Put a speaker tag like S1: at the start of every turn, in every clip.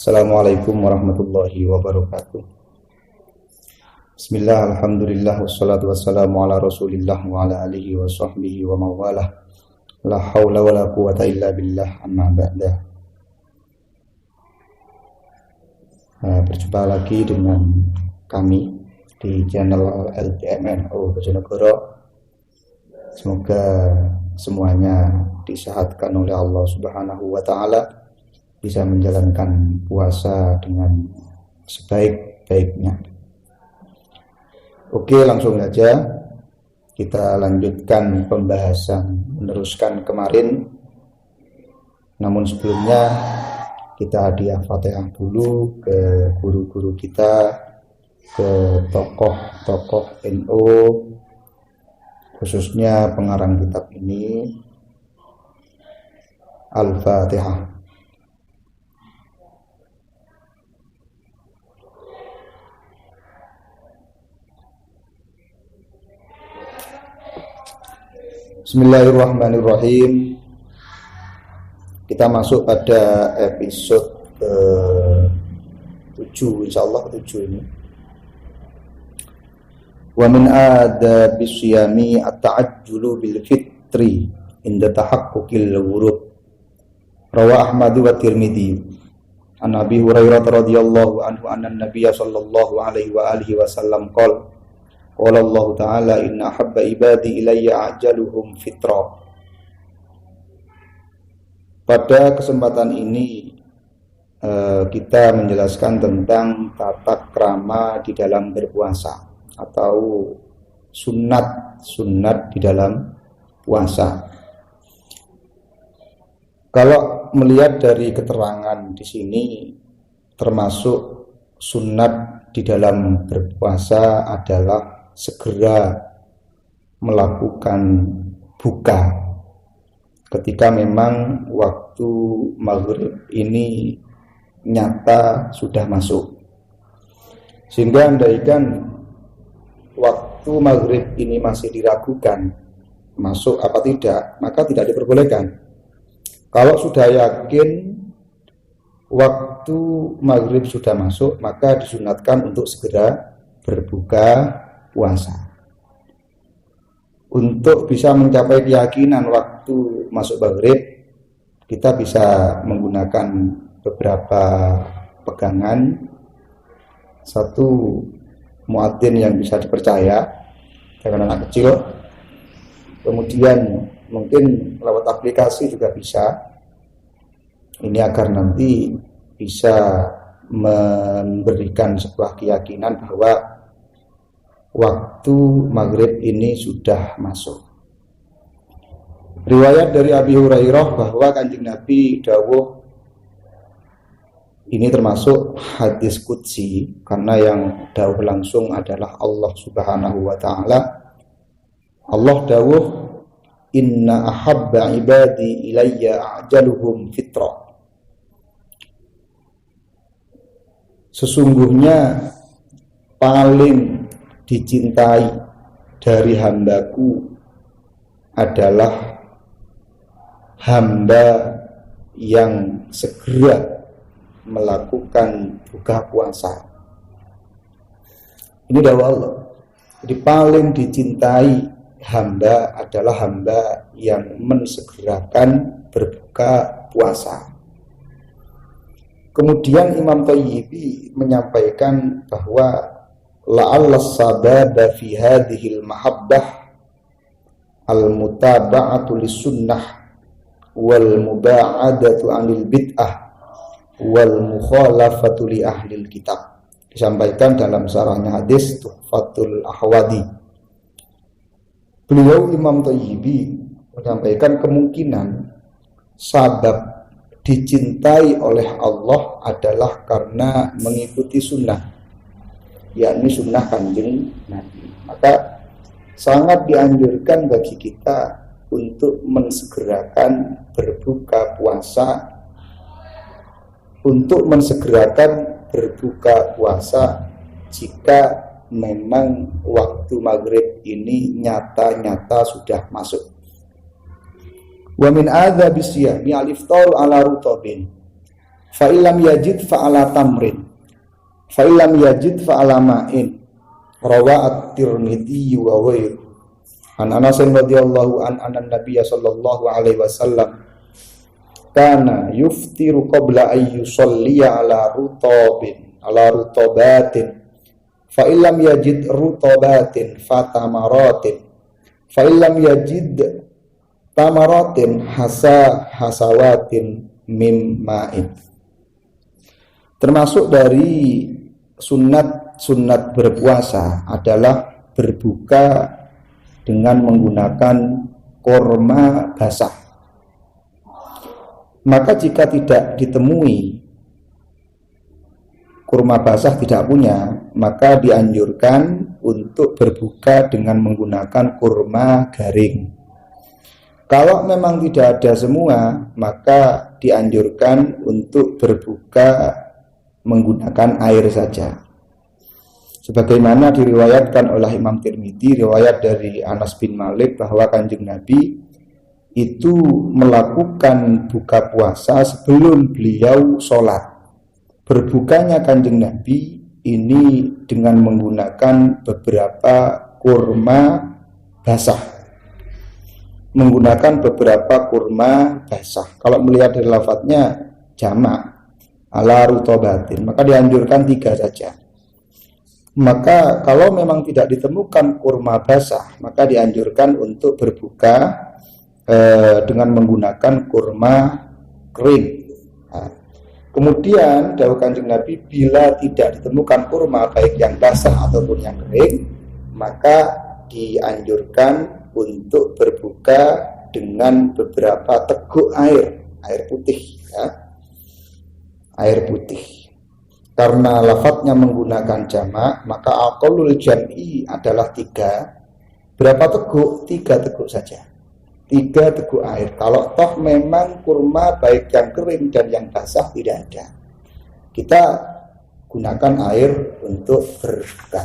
S1: Assalamualaikum warahmatullahi wabarakatuh. Bismillah, alhamdulillah, wassalatu wassalamu ala rasulillah wa ala alihi wa sahbihi wa mawalah. La hawla wa la quwata illa billah, amma ba'da. Berjumpa lagi dengan kami di channel LTMNO Bojonegoro. Semoga semuanya disehatkan oleh Allah Subhanahu wa Ta'ala, bisa menjalankan puasa dengan sebaik-baiknya. Oke, langsung saja kita lanjutkan pembahasan, meneruskan kemarin. Namun sebelumnya kita hadiah Fatihah dulu ke guru-guru kita, ke tokoh-tokoh NU, khususnya pengarang kitab ini. Al-Fatihah. Bismillahirrahmanirrahim. Kita masuk pada episode ke-7, insyaallah ke-7 ini. Wa min adabis siyami at-ta'ajjulu bil fitri inda tahaqquqil wurud. Rawa Ahmad wa Tirmidzi. An Abi Hurairah radhiyallahu anhu anna an-nabiy sallallahu alaihi wa alihi wasallam qala qala Allah Ta'ala inna habba ibadi ilayya ajaluhum fitra. Pada kesempatan ini kita menjelaskan tentang tata krama di dalam berpuasa atau sunat di dalam puasa. Kalau melihat dari keterangan di sini, termasuk sunat di dalam berpuasa adalah segera melakukan buka ketika memang waktu maghrib ini nyata sudah masuk. Sehingga andaikan waktu maghrib ini masih diragukan masuk apa tidak, maka tidak diperbolehkan. Kalau sudah yakin waktu maghrib sudah masuk, maka disunatkan untuk segera berbuka puasa. Untuk bisa mencapai keyakinan waktu masuk maghrib, kita bisa menggunakan beberapa pegangan. Satu, muadzin yang bisa dipercaya, jangan anak kecil. Kemudian mungkin lewat aplikasi juga bisa. Ini agar nanti bisa memberikan sebuah keyakinan bahwa waktu maghrib ini sudah masuk. Riwayat dari Abi Hurairah bahwa Kanjeng Nabi dawuh, ini termasuk hadis qudsi karena yang dawuh langsung adalah Allah Subhanahu wa Ta'ala. Allah dawuh, inna ahabba ibadi ilayya ajaluhum fitra. Sesungguhnya paling dicintai dari hambaku adalah hamba yang segera melakukan buka puasa. Ini dawuh Allah. Jadi paling dicintai hamba adalah hamba yang mensegerakan berbuka puasa. Kemudian Imam Thayyibi menyampaikan bahwa la'alla sababa fi hadhil mahabbah al-mutaba'atu lis-sunnah wal muba'adatu 'anil bid'ah wal mukhalafatu li ahlil kitab. Disampaikan dalam syarahnya hadis Tuhfatul Ahwadi. Beliau Imam Thayyibi menyampaikan kemungkinan sabab dicintai oleh Allah adalah karena mengikuti sunnah, yakni sunnah Kanjeng Nabi. Maka sangat dianjurkan bagi kita untuk mensegerakan berbuka puasa, jika memang waktu maghrib ini nyata-nyata sudah masuk. Wa min adzabis siyami al-iftaru ala rutabin. Fa illam yajid fa ala tamrin. Fa illam yajid fa ala ma'in. Rawa at-Tirmidzi wa ghairuhu. An Anas radhiyallahu an Nabiy sallallahu alaihi wasallam kana yuftiru qabla ay yusalliya ala rutabatin fa illam yajid rutabatin fatamaratin fa illam yajid tamaratin hasawatin mim ma'in. Termasuk dari sunat berpuasa adalah berbuka dengan menggunakan kurma basah. Maka jika tidak ditemui kurma basah, tidak punya, maka dianjurkan untuk berbuka dengan menggunakan kurma garing. Kalau memang tidak ada semua, maka dianjurkan untuk berbuka menggunakan air saja. Sebagaimana diriwayatkan oleh Imam Tirmidzi, riwayat dari Anas bin Malik, bahwa Kanjeng Nabi itu melakukan buka puasa sebelum beliau sholat. Berbukanya Kanjeng Nabi ini dengan menggunakan beberapa kurma basah. Menggunakan beberapa kurma basah. Kalau melihat dari lafadznya jamak ala rutobatin, maka dianjurkan 3 saja. Maka kalau memang tidak ditemukan kurma basah, maka dianjurkan untuk berbuka dengan menggunakan kurma kering. Nah, kemudian dawuh Kanjeng Nabi, bila tidak ditemukan kurma baik yang basah ataupun yang kering, maka dianjurkan untuk berbuka dengan beberapa teguk air putih, ya. Air putih. Karena lafadznya menggunakan jamak, maka aqallul jam'i adalah 3. Berapa teguk? 3 teguk saja. 3 teguk air. Kalau toh memang kurma baik yang kering dan yang basah tidak ada, kita gunakan air untuk berbuka.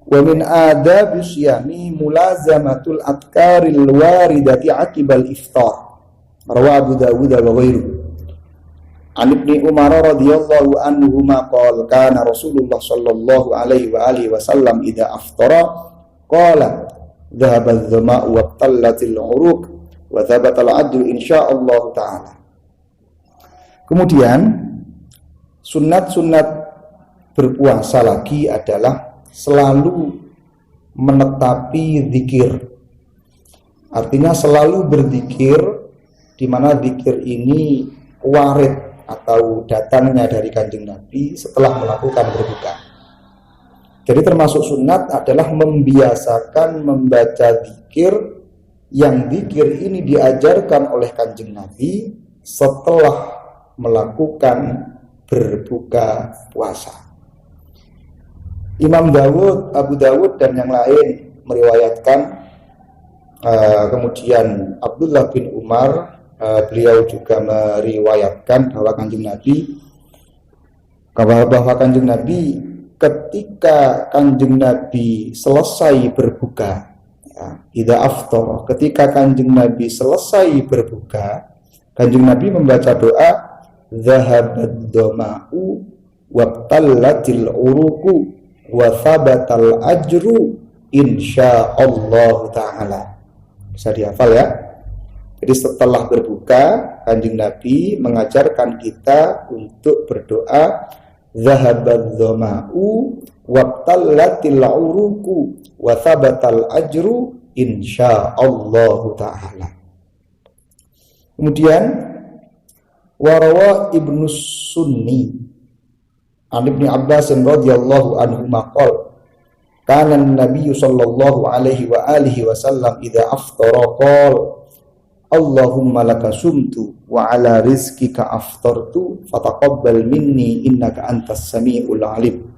S1: Wa min adabi syiyami mulazamatul adkaril waridati aqibal iftar. Rawa Abu Dawud wa ghairuhu. An Ibnu Umar radhiyallahu anhuma qala kana Rasulullah sallallahu alaihi wa alihi wasallam idza aftara qala dhahaba adh-dhama'u wa tallatil 'uruq wa thabata al-'ajru insyaallah taala. Kemudian sunat-sunat berpuasa lagi adalah selalu menetapi zikir. Artinya selalu berzikir, di mana zikir ini warid atau datangnya dari Kanjeng Nabi setelah melakukan berbuka. Jadi termasuk sunat adalah membiasakan membaca zikir, yang zikir ini diajarkan oleh Kanjeng Nabi setelah melakukan berbuka puasa. Imam Dawud, Abu Dawud dan yang lain meriwayatkan, kemudian Abdullah bin Umar, beliau juga meriwayatkan bahwa Kanjeng Nabi ketika Kanjeng Nabi selesai berbuka, ya, idza aftar, ketika Kanjeng Nabi selesai berbuka, Kanjeng Nabi membaca doa zahabad dhama'u wabtallatil uruqu wa thabatal ajru insyaallah taala. Bisa dihafal ya. Jadi setelah berbuka, Kanjeng Nabi mengajarkan kita untuk berdoa zahabadz dhama'u wabtallatil uruqu wa thabatal ajru insyaallah taala. Kemudian warawa Ibnu Sunni an Ibnu Abbas radhiyallahu anhu maqal kana an-nabiy sallallahu alaihi wa alihi wasallam idza aftara qala Allahumma laka sumtu wa ala rizkika aftartu fataqabbal minni innaka antas samiul alim.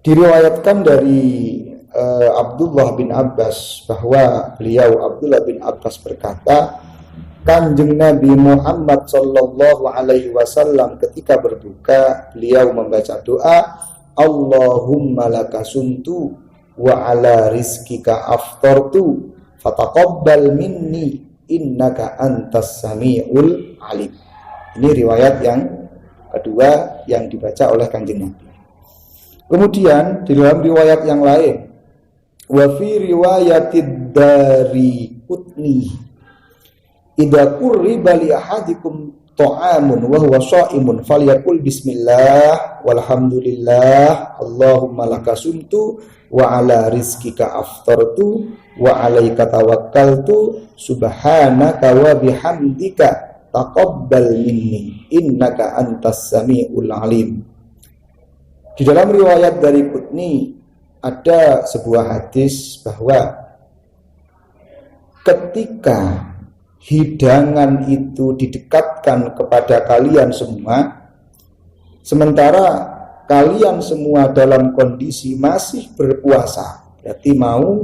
S1: Diriwayatkan dari Abdullah bin Abbas bahwa beliau Abdullah bin Abbas berkata, Kanjeng Nabi Muhammad sallallahu alaihi wasallam ketika berbuka, beliau membaca doa Allahumma laka sumtu wa ala rizkika aftartu fataqabbal minni innaka antas samiul alim. Ini riwayat yang kedua yang dibaca oleh Kanjeng Nabi. Kemudian di dalam riwayat yang lain, wa fi riwayatid Daraqutni, idza qurriba li ahadikum ta'amun wa huwa sha'imun falyaqul bismillah walhamdulillah Allahumma lakasumtu wa ala rizqika aftartu wa alaika tawakkaltu subhanaka wa bihamdika taqabbal minni innaka antas samiul alim. Di dalam riwayat dari Qutni ada sebuah hadis bahwa ketika hidangan itu didekatkan kepada kalian semua, sementara kalian semua dalam kondisi masih berpuasa, berarti mau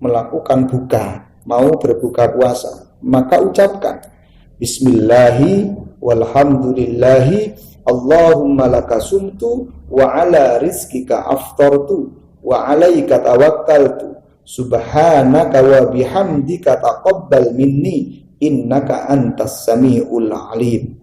S1: melakukan buka, mau berbuka puasa, maka ucapkan bismillahi walhamdulillahi Allahumma lakasumtu wa ala rizqika aftartu wa alaika tawakkaltu subhanaka wa bihamdika taqabbal minni innaka antas samiul alim.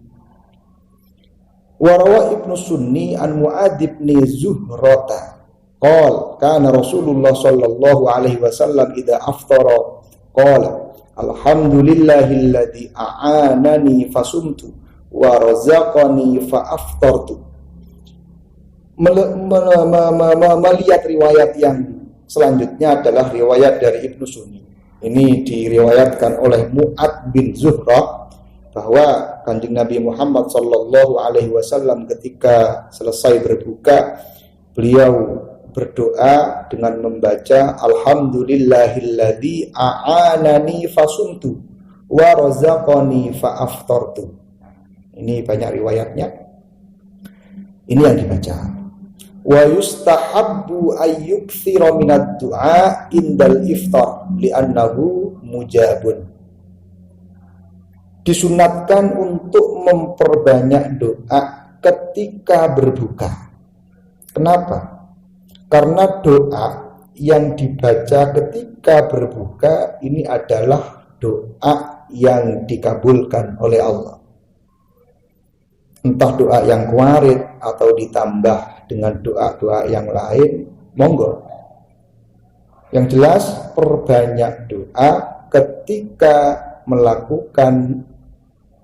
S1: Wa rawa Ibnu Sunni an Mu'adz bin Zuhrata qala kana Rasulullah sallallahu alaihi wasallam idza aftara qala alhamdulillahilladzi a'anani fasumtu wa razaqani fa aftartu. Melihat riwayat yang selanjutnya adalah riwayat dari Ibnu Sunni. Ini diriwayatkan oleh Mu'adz bin Zuhrah bahwa Kanjeng Nabi Muhammad sallallahu alaihi wasallam ketika selesai berbuka, beliau berdoa dengan membaca alhamdulillahilladzi a'anani fasumtu wa razaqani fa aftartu. Ini banyak riwayatnya. Ini yang dibaca. Wa yustahabbu ayyukthira minad du'a indal iftar li'annahu mujabun. Disunatkan untuk memperbanyak doa ketika berbuka. Kenapa? Karena doa yang dibaca ketika berbuka ini adalah doa yang dikabulkan oleh Allah. Entah doa yang kuarit atau ditambah dengan doa-doa yang lain, monggo. Yang jelas perbanyak doa ketika melakukan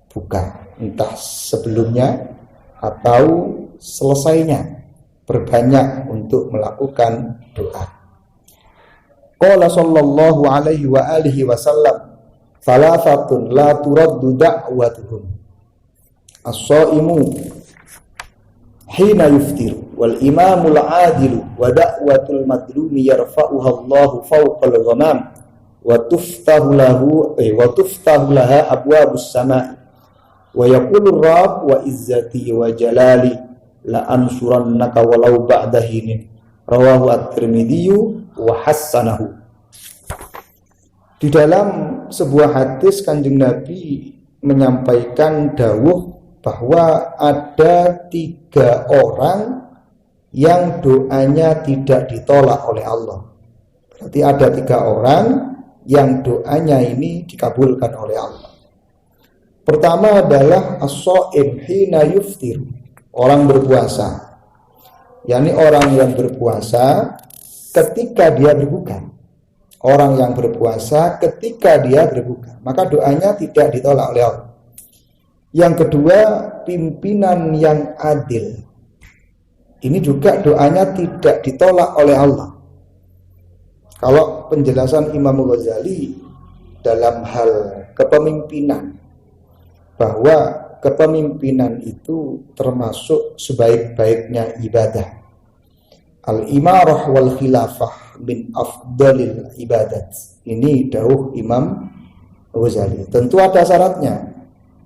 S1: buka, entah sebelumnya atau selesainya, perbanyak untuk melakukan doa. Qala sallallahu alaihi wa alihi wasallam, salafatun la turaddu da'watuhum as-shaimu hina yuftiru wal imamul adilu wa da'watul madlumi yarfa'uha Allahu fawqal ghamam wa tuftahu laha abwabus samai wa yaqulu rabb wa izzati wa jalali la ansurannaka walau ba'da hinin rawahu at-Tirmidzi wa hassanahu. Di dalam sebuah hadis Kanjeng Nabi menyampaikan dawuh bahwa ada 3 orang yang doanya tidak ditolak oleh Allah. Berarti ada 3 orang yang doanya ini dikabulkan oleh Allah. Pertama adalah as-shaim hina yuftir, orang berpuasa. yakni orang yang berpuasa ketika dia berbuka. Orang yang berpuasa ketika dia berbuka, maka doanya tidak ditolak oleh Allah. Yang kedua, pimpinan yang adil. Ini juga doanya tidak ditolak oleh Allah. Kalau penjelasan Imam Ghazali dalam hal kepemimpinan, bahwa kepemimpinan itu termasuk sebaik-baiknya ibadah. Al-imarah wal khilafah min afdalil ibadat. Ini dawuh Imam Ghazali. Tentu ada syaratnya.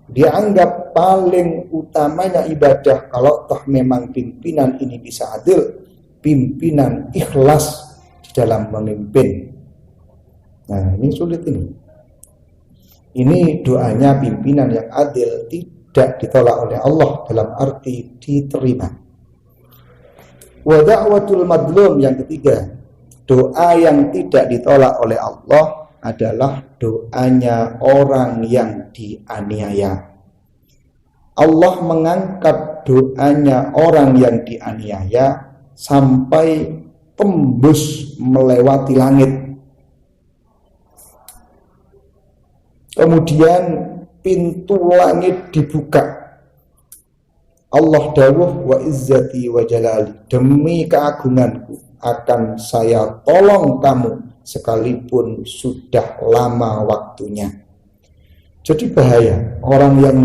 S1: Dia anggap paling utamanya ibadah kalau toh memang pimpinan ini bisa adil, pimpinan ikhlas di dalam memimpin. Nah, ini sulit ini. Ini doanya pimpinan yang adil tidak ditolak oleh Allah dalam arti diterima. Wa da'watul madlum, yang ketiga, doa yang tidak ditolak oleh Allah adalah doanya orang yang dianiaya. Allah mengangkat doanya orang yang dianiaya sampai tembus melewati langit. Kemudian pintu langit dibuka. Allah dawuh, wa izzati wa jalali, demi keagunganku akan saya tolong kamu sekalipun sudah lama waktunya. Jadi bahaya orang yang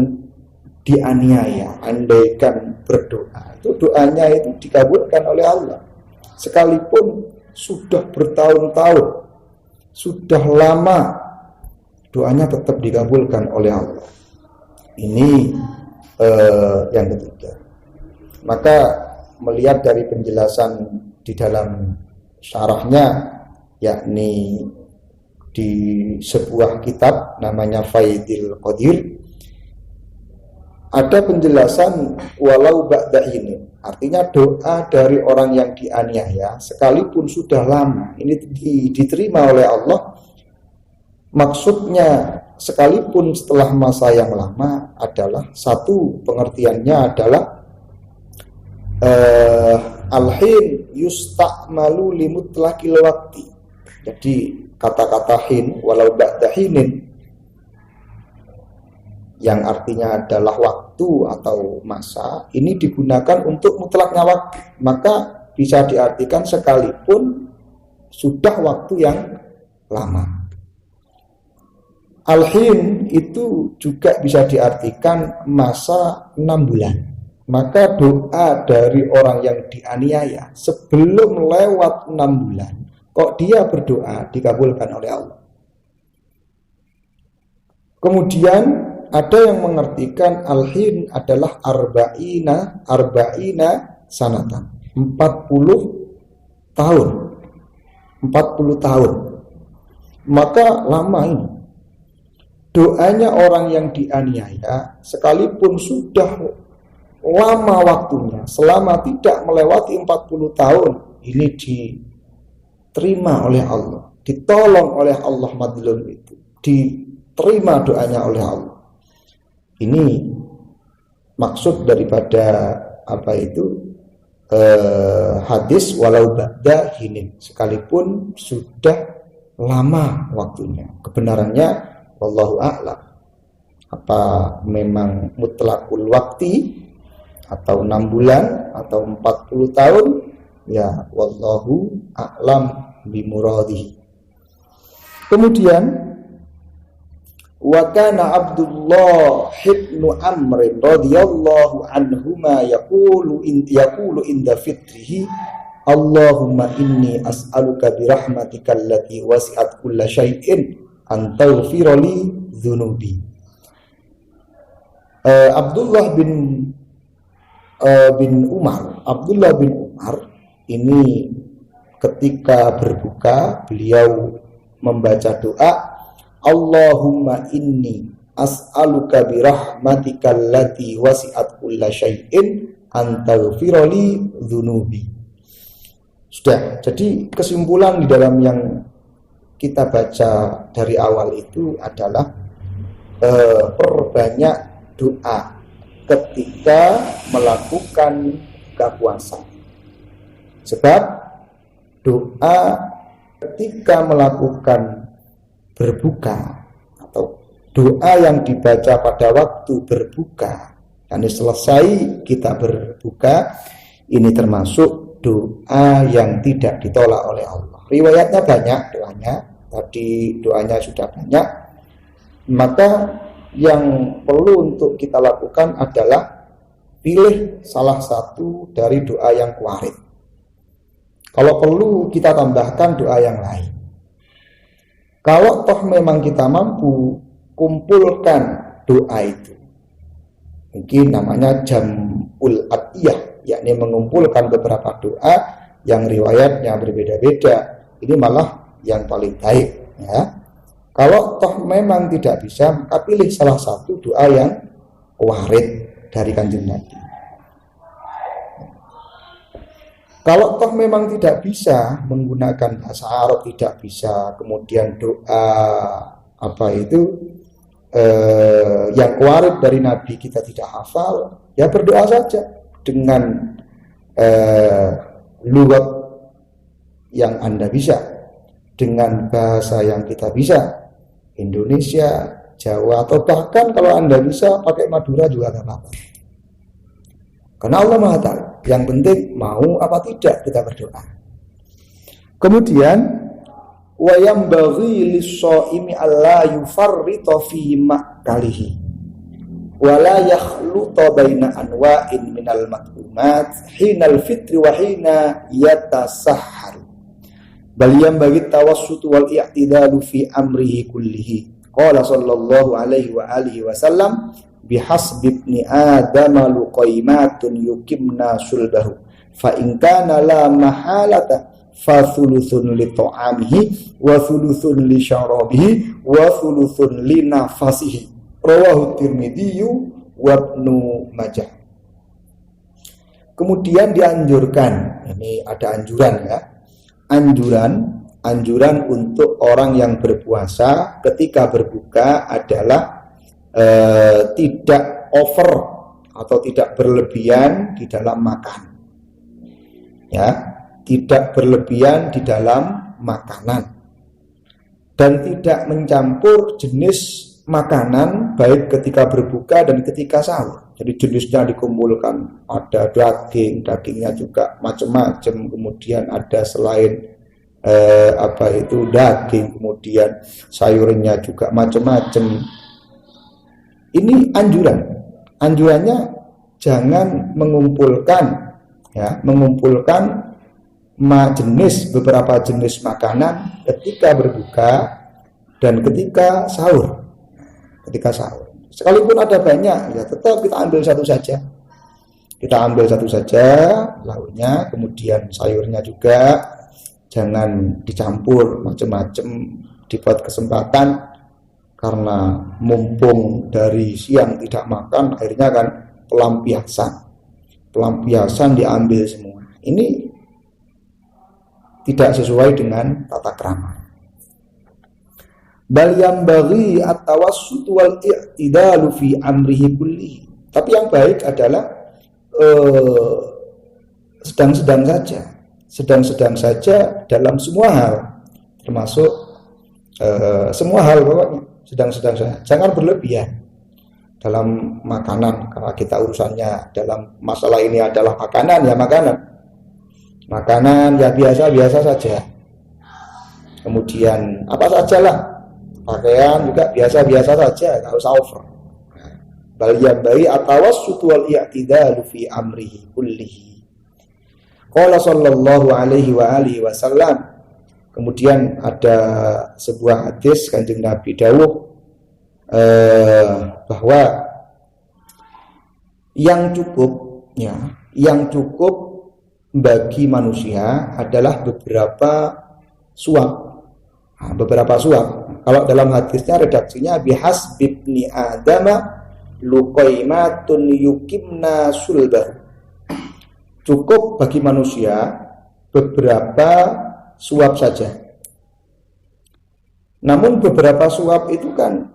S1: dianiaya, andaikan berdoa, itu doanya itu dikabulkan oleh Allah. Sekalipun sudah bertahun-tahun, sudah lama, doanya tetap dikabulkan oleh Allah. Ini yang ketiga. Maka melihat dari penjelasan di dalam syarahnya, yakni di sebuah kitab namanya Faidil Qadir, ada penjelasan walau ba'da ini, artinya doa dari orang yang dianiaya sekalipun sudah lama ini diterima oleh Allah. Maksudnya sekalipun setelah masa yang lama adalah, satu pengertiannya adalah al-hin yusta'malu limutlaqil waqti. Jadi kata-kata hin walau ba'da hinin yang artinya adalah waktu atau masa, ini digunakan untuk mutlaknya waktu. Maka bisa diartikan sekalipun sudah waktu yang lama. Al-hin itu juga bisa diartikan masa 6 bulan. Maka doa dari orang yang dianiaya sebelum lewat 6 bulan, kok dia berdoa dikabulkan oleh Allah. Kemudian ada yang mengertikan al-hin adalah arba'ina sanatan, 40 tahun. 40 tahun. Maka lama ini. Doanya orang yang dianiaya sekalipun sudah lama waktunya, selama tidak melewati 40 tahun, ini diterima oleh Allah, ditolong oleh Allah madlum itu, diterima doanya oleh Allah. Ini maksud daripada hadis walau ba'da hinin, sekalipun sudah lama waktunya. Kebenarannya wallahu a'lam, apa memang mutlaqul waktu atau 6 bulan atau 40 tahun, ya wallahu a'lam bimuradihi. Kemudian wa kana Abdullah ibn Amr radhiyallahu anhuma yaqulu inda fitrihi Allahumma inni as'aluka bi rahmatika allati wasi'at kulla syai'in an taghfirli dzunubi. Abdullah bin Umar ini ketika berbuka beliau membaca doa, Allahumma inni as'aluka bi rahmatika allati wasi'at kulla syai'in an taghfirli dzunubi. Sudah, jadi kesimpulan di dalam yang kita baca dari awal itu adalah perbanyak doa ketika melakukan buka puasa. Sebab doa ketika melakukan berbuka atau doa yang dibaca pada waktu berbuka, yakni selesai kita berbuka, ini termasuk doa yang tidak ditolak oleh Allah. Riwayatnya banyak doanya, tadi doanya sudah banyak. Maka yang perlu untuk kita lakukan adalah pilih salah satu dari doa yang kuwarid. Kalau perlu kita tambahkan doa yang lain. Kalau toh memang kita mampu, kumpulkan doa itu. Mungkin namanya jam'ul adiyah, yakni mengumpulkan beberapa doa yang riwayatnya berbeda-beda. Ini malah yang paling baik, ya. Kalau toh memang tidak bisa, maka pilih salah satu doa yang warid dari Kanjeng Nabi. Kalau toh memang tidak bisa menggunakan bahasa Arab, tidak bisa, kemudian doa yang warid dari Nabi kita tidak hafal, ya berdoa saja dengan lughat yang Anda bisa, dengan bahasa yang kita bisa, Indonesia, Jawa, atau bahkan kalau Anda bisa pakai Madura juga tidak apa-apa. Karena Allah Maha Ta'ala, yang penting mau apa tidak kita berdoa. Kemudian wa yambaghi lis-shaimi alla yufarrita fi ma'kalihi wa la yakhluta baina anwa'in minal mat'umat hinal fitri wa hina yatasahhar bal yambaghi tawassut wal i'tidalu fi amrihi kullihi. Qala sallallahu alaihi wa alihi wasallam bihasbi ibni adama luqaimatun yukimna sulbahu fa in kana la mahalata fa thuluthun li ta'amihi wa thuluthun li syarabihi wa thuluthun li nafasihi. Rawahu Tirmidzi wa Ibnu Majah. Kemudian dianjurkan, ini ada anjuran ya, anjuran untuk orang yang berpuasa ketika berbuka adalah tidak over atau tidak berlebihan di dalam makan, ya, tidak berlebihan di dalam makanan, dan tidak mencampur jenis makanan baik ketika berbuka dan ketika sahur. Jadi jenisnya dikumpulkan, ada dagingnya juga macam-macam, kemudian ada selain daging, kemudian sayurnya juga macam-macam. Ini anjurannya jangan mengumpulkan beberapa jenis makanan ketika berbuka dan ketika sahur. Sekalipun ada banyak, ya tetap kita ambil satu saja. Lauknya, kemudian sayurnya juga jangan dicampur macam-macam, dibuat kesempatan. Karena mumpung dari siang tidak makan, akhirnya kan pelampiasan diambil semua. Ini tidak sesuai dengan tata krama. Bal yambaghi at-tawassut wal i'tidalu fi amrihi kullihi. Tapi yang baik adalah sedang-sedang saja dalam semua hal, termasuk semua hal pokoknya. Sedang-sedang saja, jangan berlebihan dalam makanan, karena kita urusannya dalam masalah ini adalah makanan ya biasa-biasa saja. Kemudian apa sajalah, pakaian juga biasa-biasa saja, nggak usah over. Bal yambaghi at-tawassut wal i'tidalu fi amrihi kullihi. Qala sallallahu alaihi wa alihi wasallam. Kemudian ada sebuah hadis Kanjeng Nabi dawuh bahwa yang cukup bagi manusia adalah beberapa suap. Kalau dalam hadisnya redaksinya bihasbi ibni adama luqaimatun yukimna sulbahu. Cukup bagi manusia beberapa suap saja. Namun beberapa suap itu kan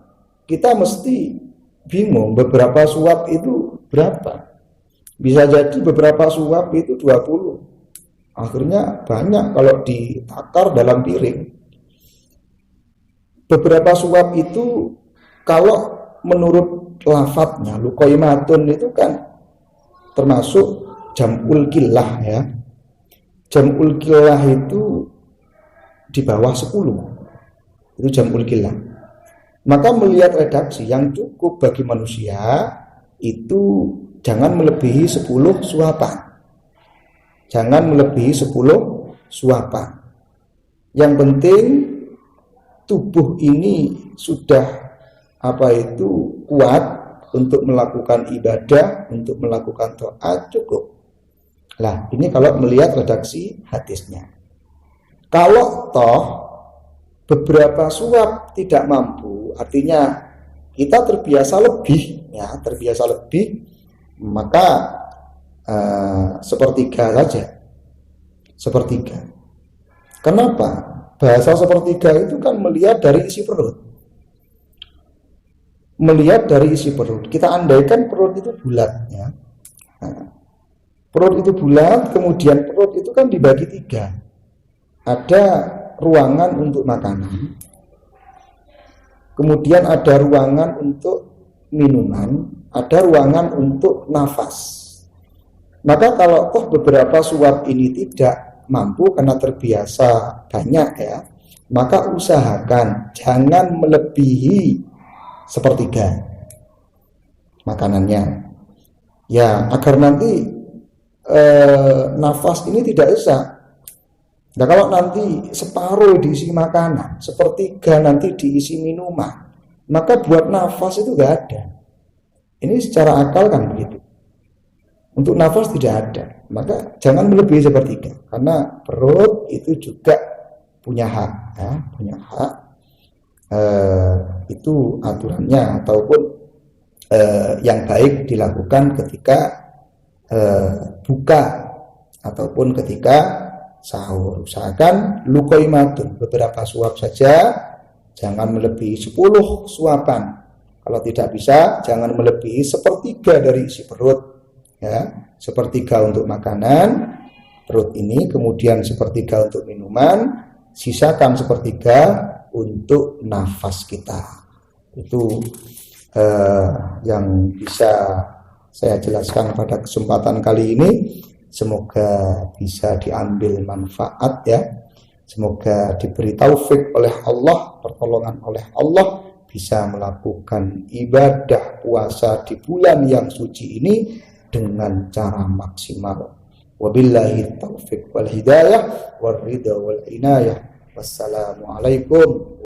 S1: kita mesti bingung, beberapa suap itu berapa. Bisa jadi beberapa suap itu 20. Akhirnya banyak kalau ditakar dalam piring. Beberapa suap itu kalau menurut lafadznya luqaimatun itu kan termasuk jam'ul qillah ya. Jam'ul qillah itu di bawah 10. Itu jam'ul qillah. Maka melihat redaksi yang cukup bagi manusia itu jangan melebihi 10 suapan. Jangan melebihi 10 suapan. Yang penting tubuh ini sudah kuat untuk melakukan ibadah, untuk melakukan taat, cukup. Lah, ini kalau melihat redaksi hadisnya. Kalau toh beberapa suap tidak mampu, artinya kita terbiasa lebih, maka sepertiga saja. sepertiga. Kenapa? Bahasa sepertiga itu kan melihat dari isi perut. Melihat dari isi perut. Kita andaikan perut itu bulat ya. Nah, perut itu bulat, kemudian perut itu kan dibagi tiga. Ada ruangan untuk makanan, kemudian ada ruangan untuk minuman, ada ruangan untuk nafas. Maka kalau toh beberapa suap ini tidak mampu karena terbiasa banyak ya, maka usahakan jangan melebihi sepertiga makanannya ya, agar nanti nafas ini tidak sesak. Nah kalau nanti separuh diisi makanan, sepertiga nanti diisi minuman, maka buat nafas itu gak ada. Ini secara akal kan begitu. Untuk nafas tidak ada, maka jangan melebihi sepertiga, karena perut itu juga punya hak ya, punya hak. Itu aturannya, ataupun yang baik dilakukan ketika buka ataupun ketika sahur. Usahakan luqaimatun, beberapa suap saja, jangan melebihi 10 suapan. Kalau tidak bisa, jangan melebihi sepertiga dari isi perut ya, sepertiga untuk makanan perut ini, kemudian sepertiga untuk minuman, sisakan sepertiga untuk nafas kita. Itu yang bisa saya jelaskan pada kesempatan kali ini. Semoga bisa diambil manfaat ya. Semoga diberi taufik oleh Allah, pertolongan oleh Allah, bisa melakukan ibadah puasa di bulan yang suci ini dengan cara maksimal. Wabillahi taufik wal hidayah wal ridha wal inayah. Wassalamualaikum